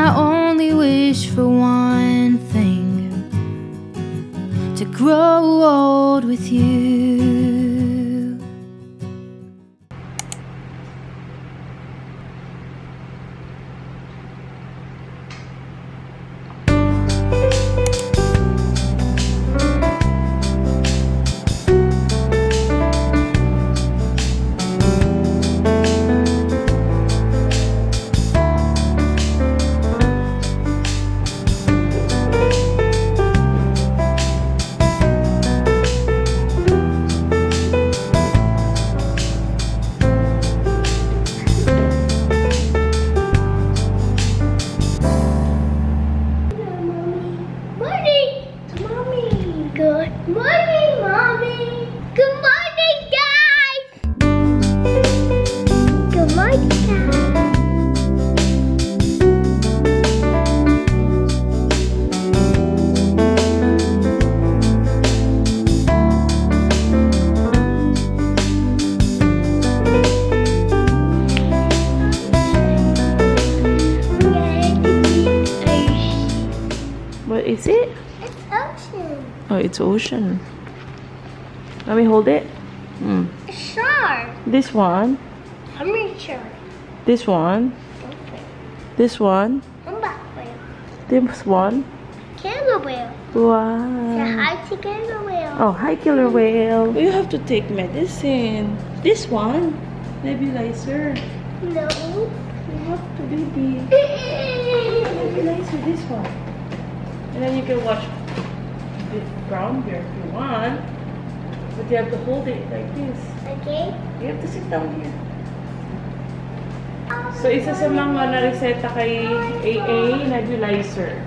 I only wish for one thing, to grow old with you. What is it? It's ocean. Oh, it's ocean. Let me hold it. A shark. This one. I'm not sure. This one. Okay. This one. I'm back whale. This one. Killer whale. Wow. Say hi to killer whale. Oh, hi, killer whale. You have to take medicine. This one. Nebulizer. No. You have to, baby. Nebulizer, this one. And then you can watch the brown bear if you want. But you have to hold it like this. Okay. You have to sit down here. So, isa sa mga na-reseta kay AA, nebulizer.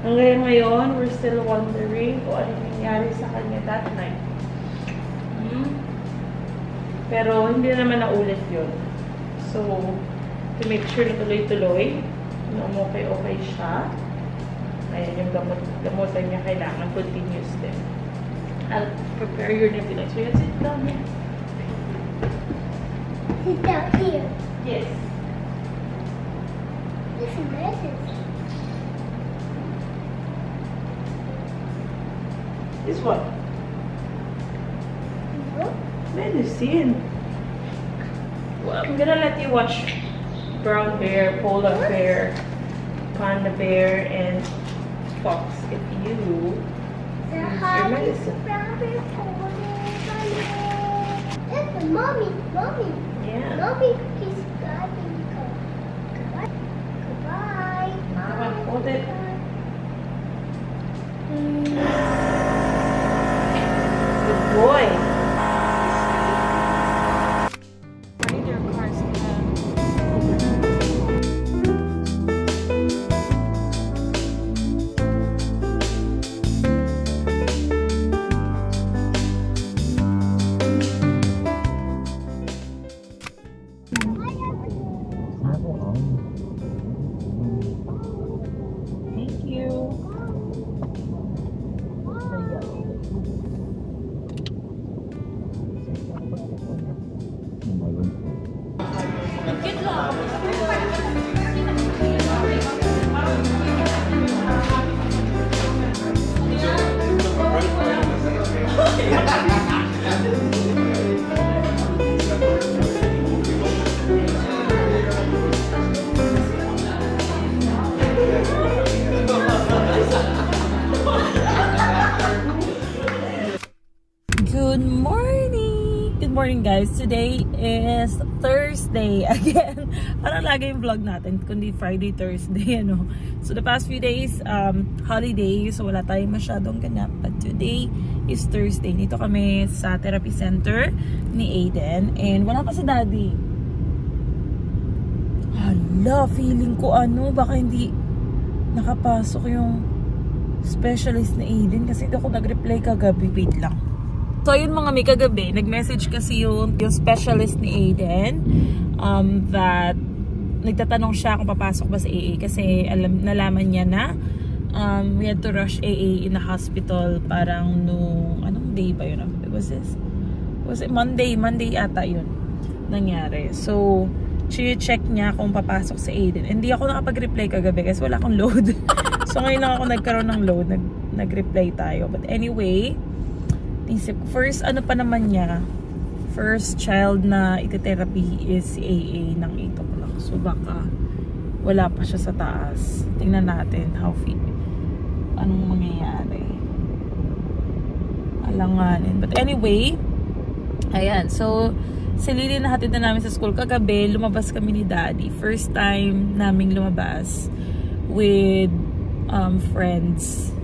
Hanggang ngayon, we're still wondering kung ano nangyari sa kanya that night. Pero, hindi naman naulit yun. So, to make sure na tuloy-tuloy, na okay siya. Ayan, yung gamutan niya kailangan continuous din. I'll prepare your nebulizer. So, you sit down here. Sit down here. Yes. This is medicine. This one. No? Medicine. Well, I'm gonna let you watch brown bear, polar bear, panda bear, and fox if you use your medicine. Mommy. Yeah. Mommy, please goodbye. Goodbye. Mama, hold it. Good boy. Good morning guys. Today is Thursday again. Parang lagi yung vlog natin, kundi Friday, Thursday, ano. So the past few days, holiday, so wala tayong masyadong ganap. But today is Thursday. Dito kami sa therapy center ni Aiden. And wala pa si Daddy. Hala, feeling ko baka hindi nakapasok yung specialist ni Aiden kasi hindi ako nag-reply kagabi. Wait lang. So yun mga may kagabi, nag-message kasi yung specialist ni Aiden that nagtatanong siya kung papasok ba sa AA kasi nalaman niya na we had to rush AA in the hospital parang nung anong day ba yun? Was it Monday ata yun nangyari. So check niya kung papasok si Aiden. Hindi ako nakapag-reply kagabi kasi wala akong load. So ngayon lang ako nagkaroon ng load, nag-reply tayo. But anyway, isip ko, first ano pa naman niya, first child na iti-therapy is si AA ng 8 o'clock. So baka wala pa siya sa taas. Tingnan natin how fit. Anong mangyayari. Alanganin. But anyway, ayan. So, si Lily nahatid na namin sa school kagabi. Lumabas kami ni Daddy. First time naming lumabas with friends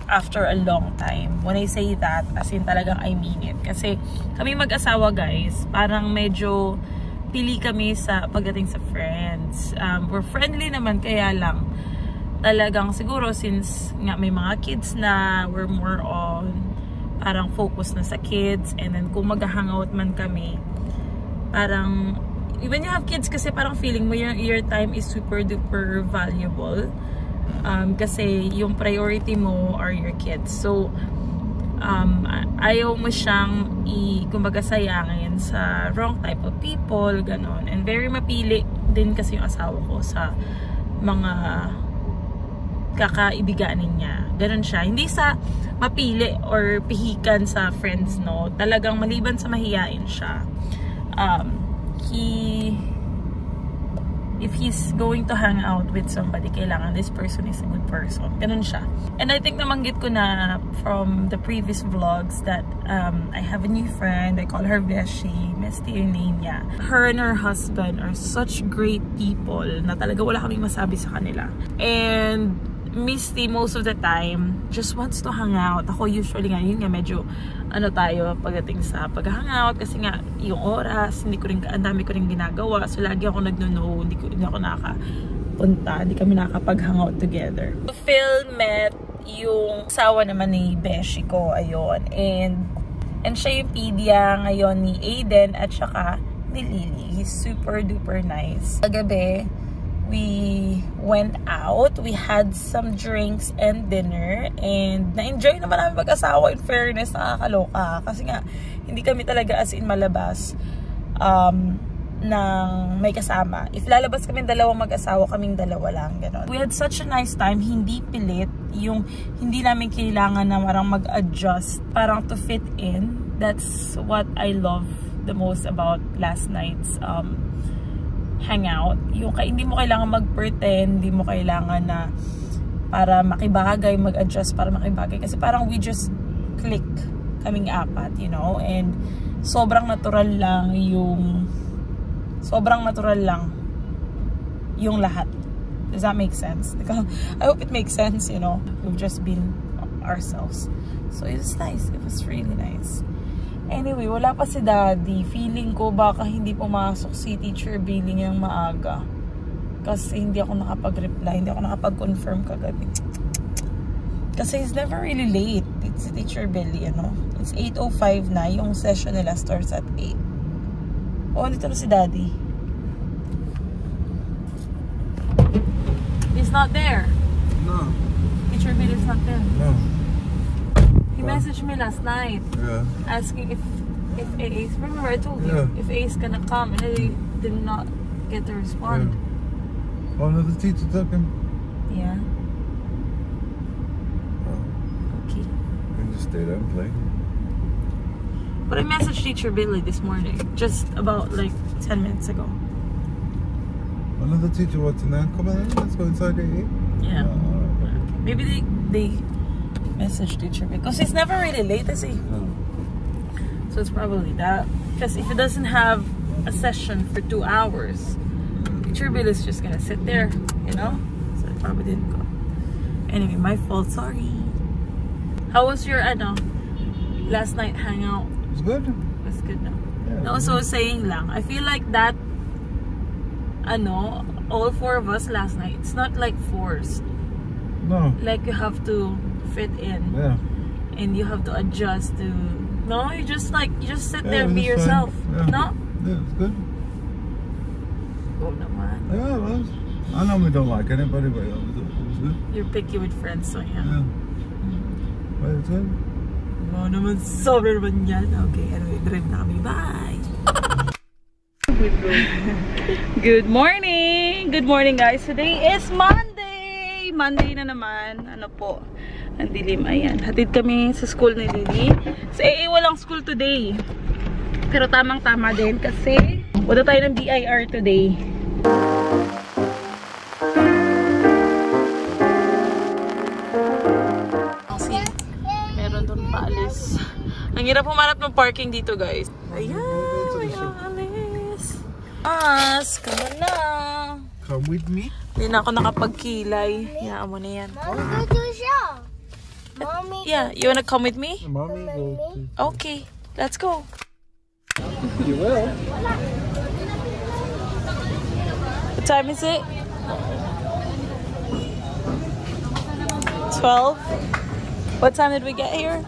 after a long time. When I say that, as in talagang I mean it. Kasi kami mag-asawa guys, parang medyo pili kami sa pagdating sa friends. We're friendly naman, kaya lang talagang siguro since nga may mga kids na, we're more on parang focus na sa kids. And then kung mag-hangout man kami, parang when you have kids kasi parang feeling mo your time is super duper valuable. Kasi yung priority mo are your kids. So ayaw mo siyang kumbaga sayangin sa wrong type of people, ganon. And very mapili din kasi yung asawa ko sa mga kakaibiganin niya. Ganon siya. Hindi sa mapili or pihikan sa friends, no. Talagang maliban sa mahiyain siya. If he's going to hang out with somebody, kailangan this person is a good person. Ganun siya. And I think namanggit ko na from the previous vlogs that I have a new friend. I call her Beshi. Misty yung name niya. Her and her husband are such great people na talaga wala kaming masabi sa kanila. And Misty most of the time just wants to hang out. Ako usually nga, yun nga medyo ano tayo pagdating sa pag-hangout kasi nga yung oras, ang dami ko rin ginagawa. So lagi ako nagno-no, hindi ako nakapunta, hindi kami nakapag-hangout together. Phil met yung asawa naman ni Beshi ko, ayun. And siya yung pedya ngayon ni Aiden at saka ni Lily. He's super duper nice. Kagabi, we went out, we had some drinks and dinner, and na-enjoy naman namin mag-asawa. In fairness, nakakaloka kasi nga hindi kami talaga as in malabas ng may kasama. If lalabas kami dalawang mag-asawa, kaming dalawa lang, gano'n. We had such a nice time, hindi pilit, yung hindi namin kailangan na marang mag-adjust, parang to fit in. That's what I love the most about last night's hangout. Yung hindi mo kailangan mag-pretend, hindi mo kailangan na para makibagay, mag-adjust para makibagay. Kasi parang we just click kaming apat, you know? And sobrang natural lang yung lahat. Does that make sense? I hope it makes sense, you know? We've just been ourselves. So it was nice. It was really nice. Anyway, wala pa si Daddy. Feeling ko baka hindi pumasok si Teacher Billy ngayong maaga. Kasi hindi ako nakapag-reply. Hindi ako nakapag-confirm kagabi. Kasi he's never really late. It's si Teacher Billy, ano? It's 8:05 na. Yung session nila starts at 8. Oh, dito na si Daddy. He's not there. No. Teacher Billy's not there. No. He messaged me last night. Yeah. Asking if AA's, remember I told you, if AA's gonna come, and I did not get to respond. Yeah. Oh, no, the teacher took him. Yeah. Oh. Okay. You can just stay there and play. But I messaged Teacher Billy this morning, just about like 10 minutes ago. Another teacher wants in there. Come on, let's go inside the AA. Yeah. Okay. Maybe they messaged Teacher Billy, because he's never really late, is he? No. So it's probably that. Because if he doesn't have a session for 2 hours, Teacher Bill is just gonna sit there, you know? So I probably didn't go. Anyway, my fault, sorry. How was your last night hangout? It's good. It's good now. Yeah, No, so saying lang, I feel like that all four of us last night, it's not like forced. No. Like you have to fit in. Yeah. And you have to adjust to. No, you just sit there and be it's yourself. fine. Yeah. No? Yeah, it's good. Oh naman. Yeah, well, I normally don't like anybody, but it was good. You're picky with friends, so yeah. Yeah. But it's good. Oh naman, sobrang naman yan. Okay, anyway, drive na kami. Bye! Good morning! Good morning guys! Today is Monday! Monday na naman. Ano po? Ang dilim. Ayan. Hatid kami sa school ni Lily. Sa AA walang school today. Pero tamang-tama din kasi wala tayo ng BIR today. Kasi meron doon paalis. Ang hirap humanap ng parking dito guys. Ayan! As, come on na. Come with me. Hindi na ako nakapagkilay. Hayaan mo na yan. Mommy, go to the show. Mommy. Yeah, you wanna come with me? Mommy, go to... Okay, let's go. You will. What time is it? 12? What time did we get here?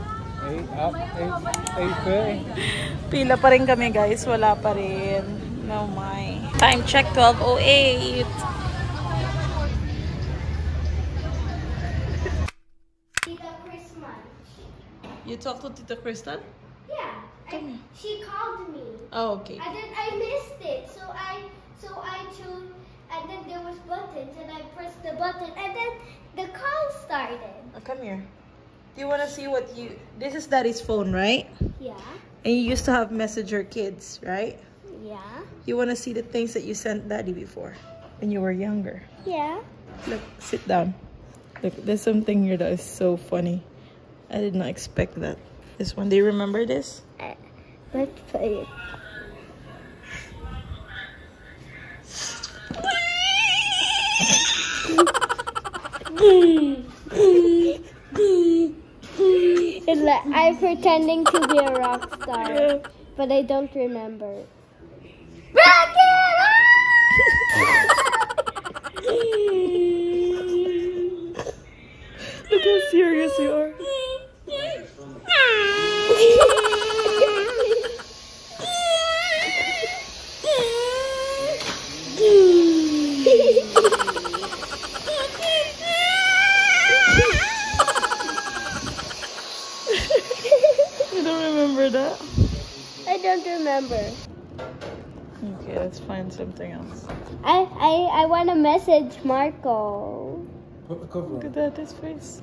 8:30. Pila pa rin kami guys, wala pa rin. No my. Time check 12:08. Tita Christmas. You talked to Tita Crystal? Yeah. And she called me. Oh, okay. And then I missed it. So I chose, and then there was buttons, and I pressed the button, and then the call started. Oh, come here. Do you want to see what you... This is Daddy's phone, right? Yeah. And you used to have Messenger Kids, right? Yeah. You want to see the things that you sent Daddy before when you were younger. Yeah. Look, sit down. Look, there's something here that is so funny. I did not expect that. This one, do you remember this? Let's play it. It's like I'm pretending to be a rock star, but I don't remember. Look how serious you are. You don't remember that? I don't remember. Okay, let's find something else. I want to message Marco. Put the cover Look on. at that, his face.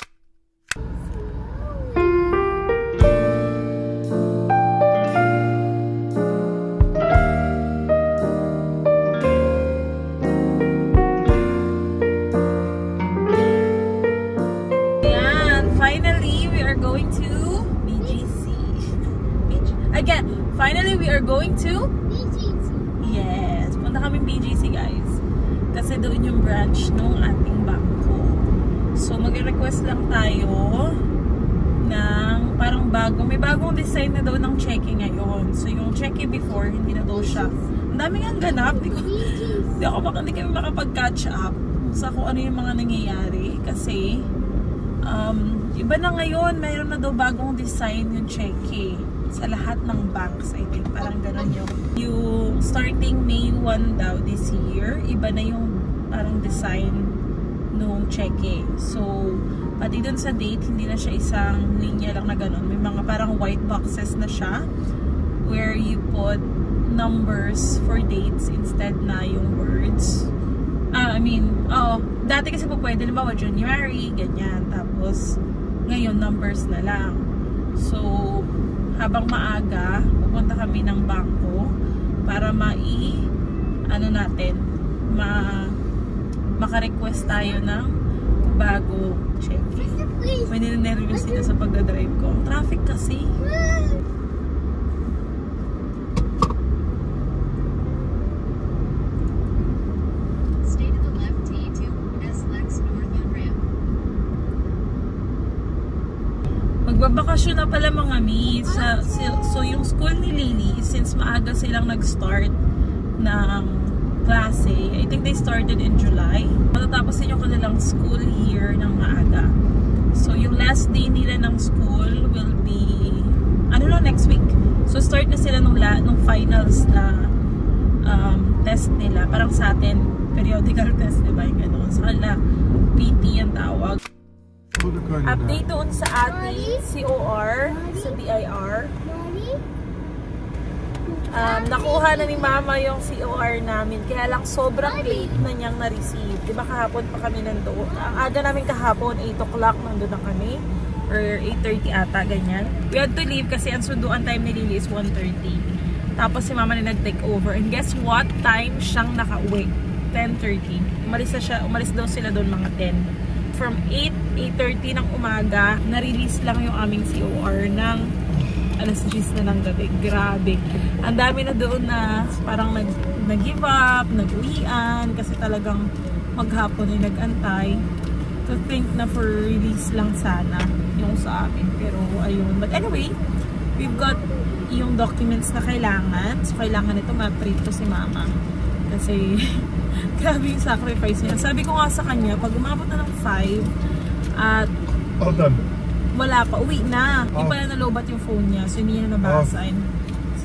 Finally, we are going to BGC. Again, finally, we are going to Yes, punta kami BGC guys. Kasi doon yung branch nung ating bangko. So mag-request lang tayo ng parang bago. May bagong design na daw ng cheque ngayon. So yung cheque before, hindi na daw siya. Ang daming ang ganap. Hindi kami makapag-catch up sa kung ano yung mga nangyayari. Kasi iba na ngayon, mayroon na daw bagong design yung cheque sa lahat ng banks, I think. Parang gano'n yung starting May 1 daw this year, iba na yung parang design nung cheque. So, pati dun sa date, hindi na siya isang linya lang na gano'n. May mga parang white boxes na siya where you put numbers for dates instead na yung words. Dati kasi po pwede, limbawa January, ganyan. Tapos, ngayon, numbers na lang. So, habang maaga, pupunta kami ng bangko para maka-request tayo ng bago check. May ninenervyos dito sa pagdadrive ko. Ang traffic kasi. Stay to the left T2, S-Lex north on ramp. Magbabakasyon na pala mga mi. So yung school ni Lily, since maaga silang nag-start ng klase, I think they started in July. Matatapos din yung kanilang school year ng maaga. So yung last day nila ng school will be, next week. So start na sila nung finals na test nila. Parang sa atin, periodical test, diba? Yung gano'n. Sa kanila, PT ang tawag. Update doon sa ating COR, sa BIR. Mommy? Nakuha na ni Mama yung COR namin. Kaya lang sobrang late na niyang na-receive. Diba kahapon pa kami nandoon. Ang aga namin kahapon, 8 o'clock nandun na kami. Or 8:30 ata, ganyan. We had to leave kasi ang sunduan time ni Lily is 1:30. Tapos si Mama na nag-take over. And guess what? Time siyang naka-uwi. 10:30. Umalis daw sila doon mga 10. From 8:30 ng umaga, na-release lang yung aming COR ng alas 10 na ng gabi. Grabe. Ang dami na doon na parang nag-give up, nag-uwian, kasi talagang maghapon ay nag-antay. To think na for release lang sana yung sa amin. Pero ayun. But anyway, we've got yung documents na kailangan. So kailangan ito ma-treat to si Mama. Kasi grabe yung sacrifice niya. Sabi ko nga sa kanya, pag umabot na ng 5 at all done. Wala pa, uwi na. Yung pala nalobat yung phone niya, so hindi niya nabasahin.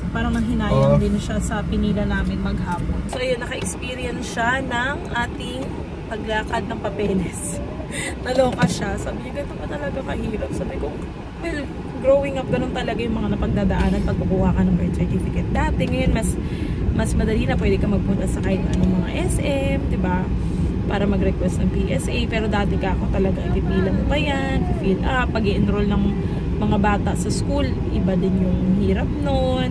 So, parang nanghinayang din siya sa pinila namin maghapon. So ayun, naka-experience siya ng ating paglakad ng papeles. Naloka siya. Sabi niya, ganito pa talaga kahirap. Sabi ko, well, growing up, ganun talaga yung mga napagdadaanan pag kukuha ka ng birth certificate. Dati, ngayon, mas madali na pwede ka magpunta sa kahit anong mga SM, diba? Para mag-request ng PSA. Pero dati ka ako talaga, ipipila mo pa yan, fill up, pag i-enroll ng mga bata sa school, iba din yung hirap nun.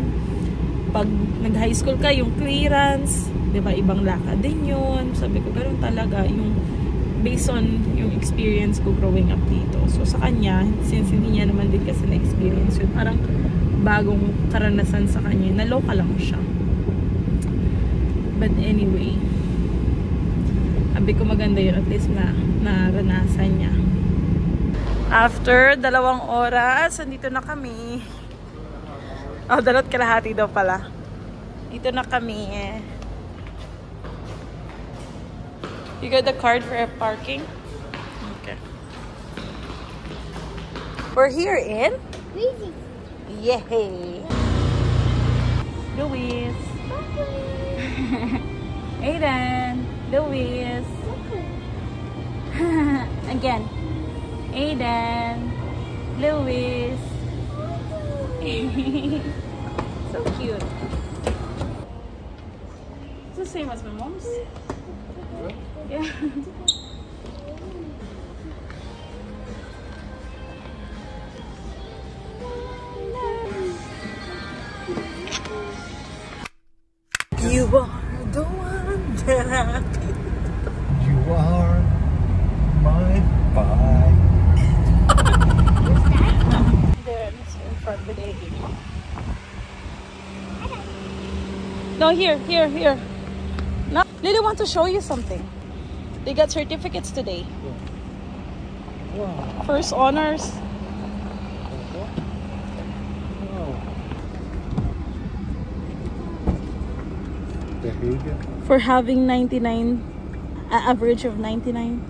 Pag nag-high school ka, yung clearance, diba, ibang lakad din yun. Sabi ko, ganoon talaga, yung based on yung experience ko growing up dito. So sa kanya, since hindi niya naman din kasi na-experience yun, parang bagong karanasan sa kanya, naloka lang siya. But anyway, sabi ko maganda yun, at least na naranasan niya. After 2 oras, andito na kami. Oh, 2 kalahati daw pala. Dito na kami. You got the card for parking? Okay. We're here in? Breezy. Yay! Luis. Aiden. Luis. Again. Aiden. Luis. So cute. It's the same as my mom's. Yeah. You are the one that I feel. You are my vibe. There, it's in front of the No, here. No, Lily wants to show you something. They got certificates today. Wow. First honors. Wow. Behavior. For having 99, average of 99.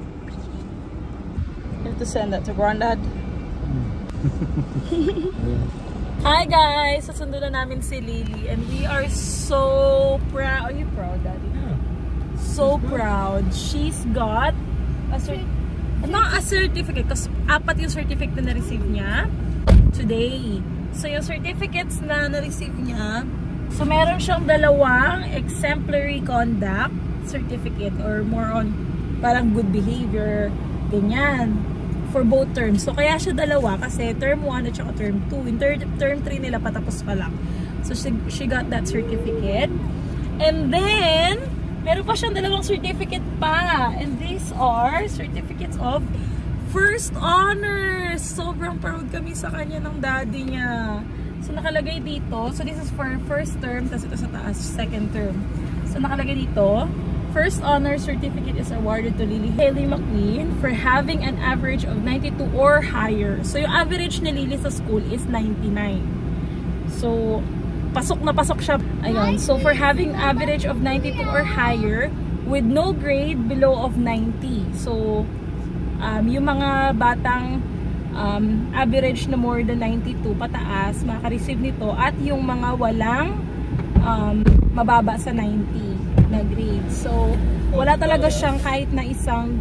You have to send that to Granddad. Hi guys! Sasundo na namin si Lily and we are so proud. Are you proud, Daddy? Yeah. So proud. She's got a certificate kasi 4 yung certificate na na-receive niya today. So yung certificates na na-receive niya, so meron siyang 2 exemplary conduct certificate or more on parang good behavior, ganyan, for both terms. So kaya siya 2 kasi term 1 at saka term 2. In term 3 nila patapos pa lang. So she got that certificate. And then meron pa siyang 2 certificate pa. And these are certificates of first honors. Sobrang proud kami sa kanya ng daddy niya. So nakalagay dito. So this is for first term. Tapos ito sa taas, second term. So nakalagay dito, first honor certificate is awarded to Lily Haley McQueen for having an average of 92 or higher. So yung average ni Lily sa school is 99. So pasok na pasok siya. Ayun. So for having average of 92 or higher with no grade below of 90. So yung mga batang average na more than 92 pataas, makaka-receive nito, at yung mga walang mababa sa 90 na grade. So wala talaga siyang kahit na isang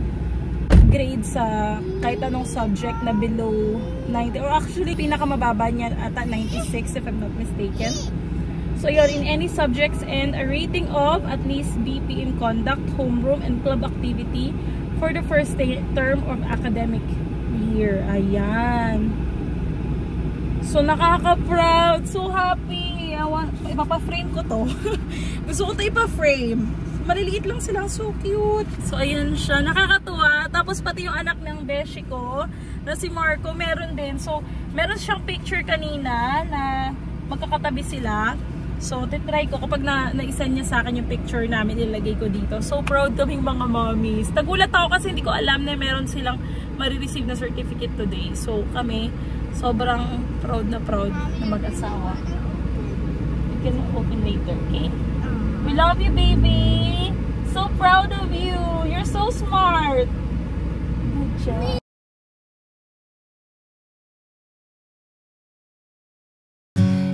grade sa kahit anong subject na below 90, or actually pinakamababa niya ata 96 if I'm not mistaken. So So yun, in any subjects and a rating of at least BP in conduct, homeroom, and club activity for the first term of academic year. Ayan. So nakaka-proud, so happy. Ipapa-frame ko to. Gusto ko to ipa-frame. Maliliit lang silang, so cute. So ayan siya, nakakatuwa. Tapos pati yung anak ng beshi ko na si Marco, meron din. So meron siyang picture kanina na magkakatabi sila. So titry ko kapag naisan niya sa akin yung picture namin, ilagay ko dito. So proud kaming mga mommies. Nagulat ako kasi hindi ko alam na meron silang marireceive na certificate today. So kami sobrang proud na mag-asawa. You can open later, okay? We love you, baby. So proud of you. You're so smart. Good job.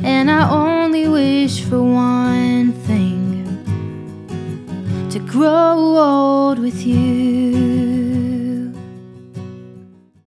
And I only wish for one thing, to grow old with you.